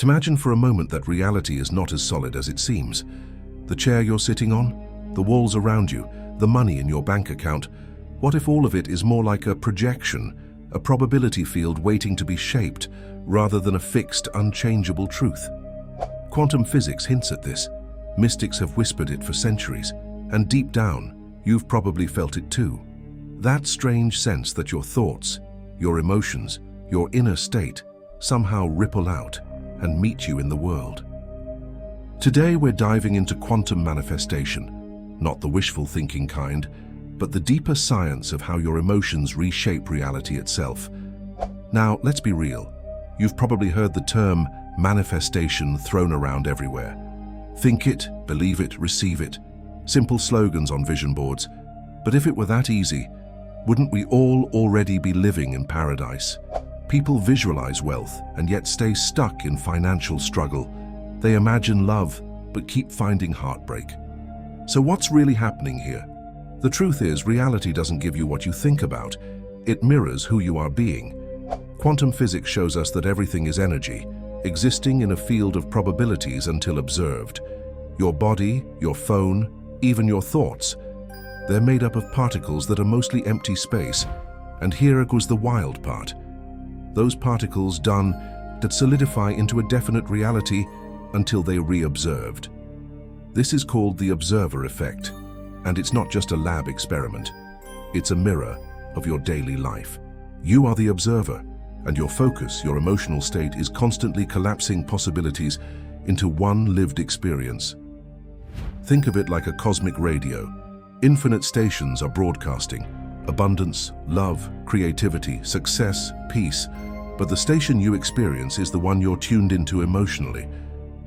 Imagine for a moment that reality is not as solid as it seems. The chair you're sitting on, the walls around you, the money in your bank account. What if all of it is more like a projection, a probability field waiting to be shaped, rather than a fixed, unchangeable truth? Quantum physics hints at this. Mystics have whispered it for centuries, and deep down, you've probably felt it too. That strange sense that your thoughts, your emotions, your inner state somehow ripple out and meet you in the world. Today we're diving into quantum manifestation, not the wishful thinking kind, but the deeper science of how your emotions reshape reality itself. Now, let's be real. You've probably heard the term manifestation thrown around everywhere. Think it, believe it, receive it. Simple slogans on vision boards. But if it were that easy, wouldn't we all already be living in paradise? People visualize wealth and yet stay stuck in financial struggle. They imagine love, but keep finding heartbreak. So what's really happening here? The truth is, reality doesn't give you what you think about. It mirrors who you are being. Quantum physics shows us that everything is energy, existing in a field of probabilities until observed. Your body, your phone, even your thoughts. They're made up of particles that are mostly empty space. And here was the wild part. Those particles that solidify into a definite reality until they re-observed. This is called the observer effect, and it's not just a lab experiment. It's a mirror of your daily life. You are the observer, and your focus, your emotional state, is constantly collapsing possibilities into one lived experience. Think of it like a cosmic radio. Infinite stations are broadcasting. Abundance, love, creativity, success, peace. But the station you experience is the one you're tuned into emotionally.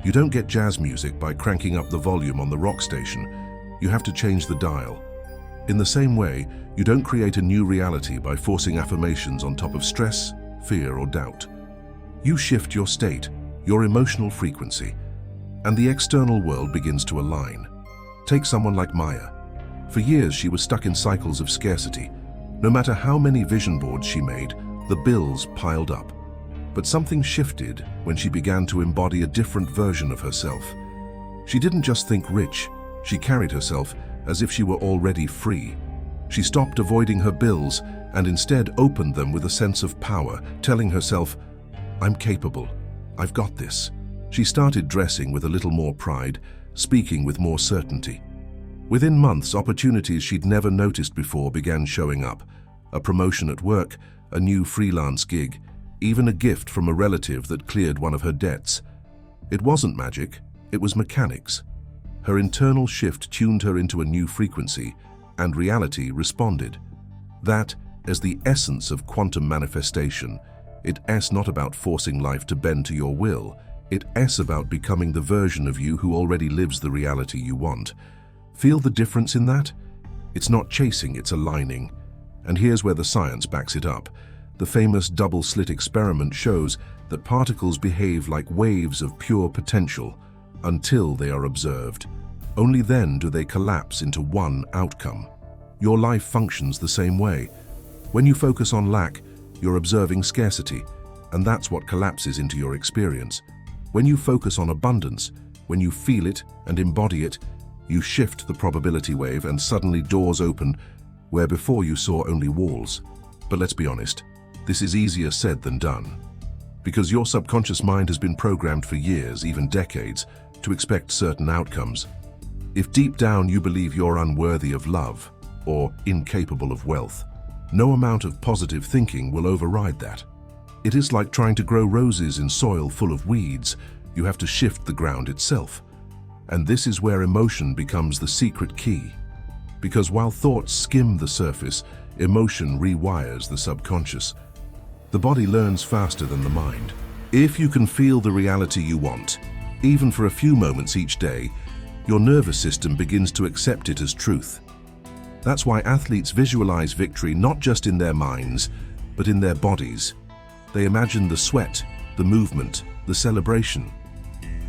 You don't get jazz music by cranking up the volume on the rock station. You have to change the dial. In the same way, you don't create a new reality by forcing affirmations on top of stress, fear, or doubt. You shift your state, your emotional frequency, and the external world begins to align. Take someone like Maya. For years, she was stuck in cycles of scarcity. No matter how many vision boards she made, the bills piled up. But something shifted when she began to embody a different version of herself. She didn't just think rich, she carried herself as if she were already free. She stopped avoiding her bills and instead opened them with a sense of power, telling herself, "I'm capable, I've got this." She started dressing with a little more pride, speaking with more certainty. Within months, opportunities she'd never noticed before began showing up. A promotion at work, a new freelance gig, even a gift from a relative that cleared one of her debts. It wasn't magic, it was mechanics. Her internal shift tuned her into a new frequency, and reality responded. That is the essence of quantum manifestation. It's not about forcing life to bend to your will. It's about becoming the version of you who already lives the reality you want. Feel the difference in that? It's not chasing, it's aligning. And here's where the science backs it up. The famous double-slit experiment shows that particles behave like waves of pure potential until they are observed. Only then do they collapse into one outcome. Your life functions the same way. When you focus on lack, you're observing scarcity, and that's what collapses into your experience. When you focus on abundance, when you feel it and embody it, you shift the probability wave and suddenly doors open where before you saw only walls. But let's be honest, this is easier said than done. Because your subconscious mind has been programmed for years, even decades, to expect certain outcomes. If deep down you believe you're unworthy of love or incapable of wealth, no amount of positive thinking will override that. It is like trying to grow roses in soil full of weeds. You have to shift the ground itself. And this is where emotion becomes the secret key. Because while thoughts skim the surface, emotion rewires the subconscious. The body learns faster than the mind. If you can feel the reality you want, even for a few moments each day, your nervous system begins to accept it as truth. That's why athletes visualize victory not just in their minds, but in their bodies. They imagine the sweat, the movement, the celebration.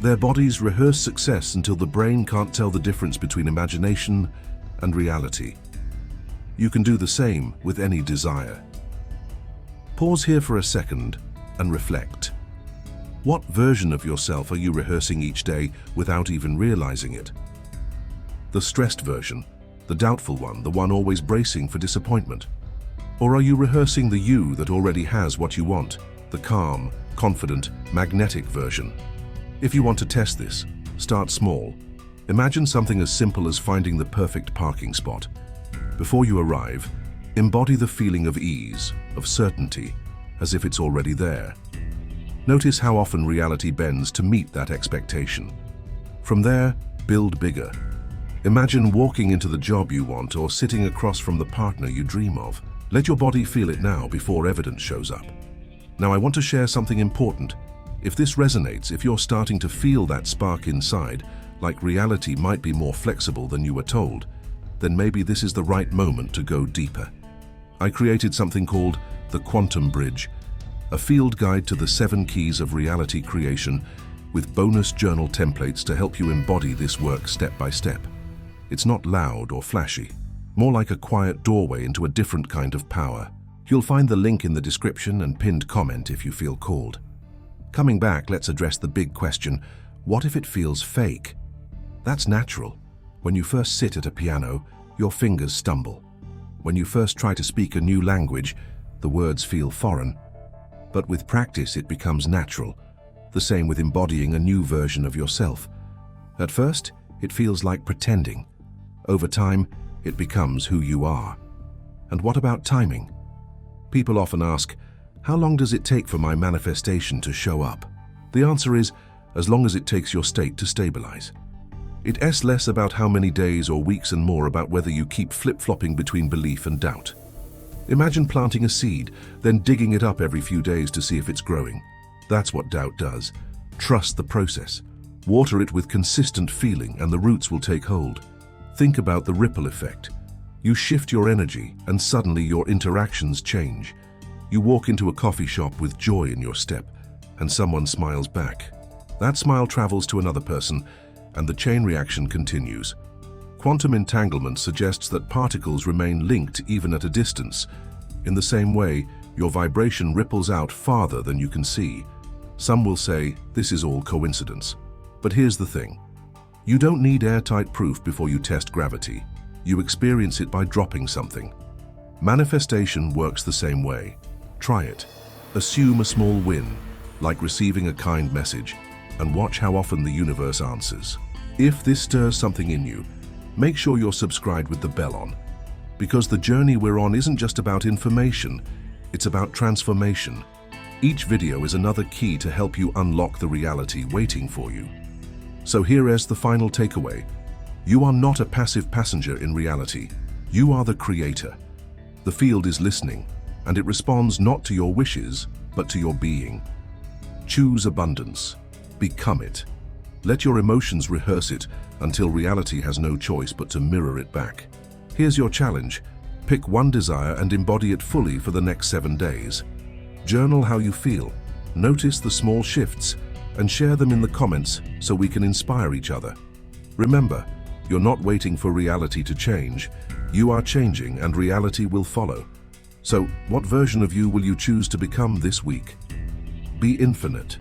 Their bodies rehearse success until the brain can't tell the difference between imagination and reality. You can do the same with any desire. Pause here for a second and reflect. What version of yourself are you rehearsing each day without even realizing it? The stressed version, the doubtful one, the one always bracing for disappointment? Or are you rehearsing the you that already has what you want, the calm, confident, magnetic version? If you want to test this, start small. Imagine something as simple as finding the perfect parking spot. Before you arrive, embody the feeling of ease, of certainty, as if it's already there. Notice how often reality bends to meet that expectation. From there, build bigger. Imagine walking into the job you want or sitting across from the partner you dream of. Let your body feel it now before evidence shows up. Now I want to share something important. If this resonates, if you're starting to feel that spark inside, like reality might be more flexible than you were told, then maybe this is the right moment to go deeper. I created something called the Quantum Bridge, a field guide to the 7 keys of reality creation with bonus journal templates to help you embody this work step by step. It's not loud or flashy, more like a quiet doorway into a different kind of power. You'll find the link in the description and pinned comment if you feel called. Coming back, let's address the big question, what if it feels fake? That's natural. When you first sit at a piano, your fingers stumble. When you first try to speak a new language, the words feel foreign. But with practice, it becomes natural. The same with embodying a new version of yourself. At first, it feels like pretending. Over time, it becomes who you are. And what about timing? People often ask, how long does it take for my manifestation to show up? The answer is, as long as it takes your state to stabilize. It's less about how many days or weeks and more about whether you keep flip-flopping between belief and doubt. Imagine planting a seed, then digging it up every few days to see if it's growing. That's what doubt does. Trust the process. Water it with consistent feeling and the roots will take hold. Think about the ripple effect. You shift your energy and suddenly your interactions change. You walk into a coffee shop with joy in your step and someone smiles back. That smile travels to another person and the chain reaction continues. Quantum entanglement suggests that particles remain linked even at a distance. In the same way, your vibration ripples out farther than you can see. Some will say, this is all coincidence. But here's the thing. You don't need airtight proof before you test gravity. You experience it by dropping something. Manifestation works the same way. Try it. Assume a small win, like receiving a kind message, and watch how often the universe answers. If this stirs something in you, make sure you're subscribed with the bell on. Because the journey we're on isn't just about information, it's about transformation. Each video is another key to help you unlock the reality waiting for you. So here is the final takeaway. You are not a passive passenger in reality. You are the creator. The field is listening, and it responds not to your wishes, but to your being. Choose abundance. Become it. Let your emotions rehearse it until reality has no choice but to mirror it back. Here's your challenge. Pick one desire and embody it fully for the next 7 days. Journal how you feel, notice the small shifts, and share them in the comments so we can inspire each other. Remember, you're not waiting for reality to change. You are changing and reality will follow. So, what version of you will you choose to become this week? Be infinite.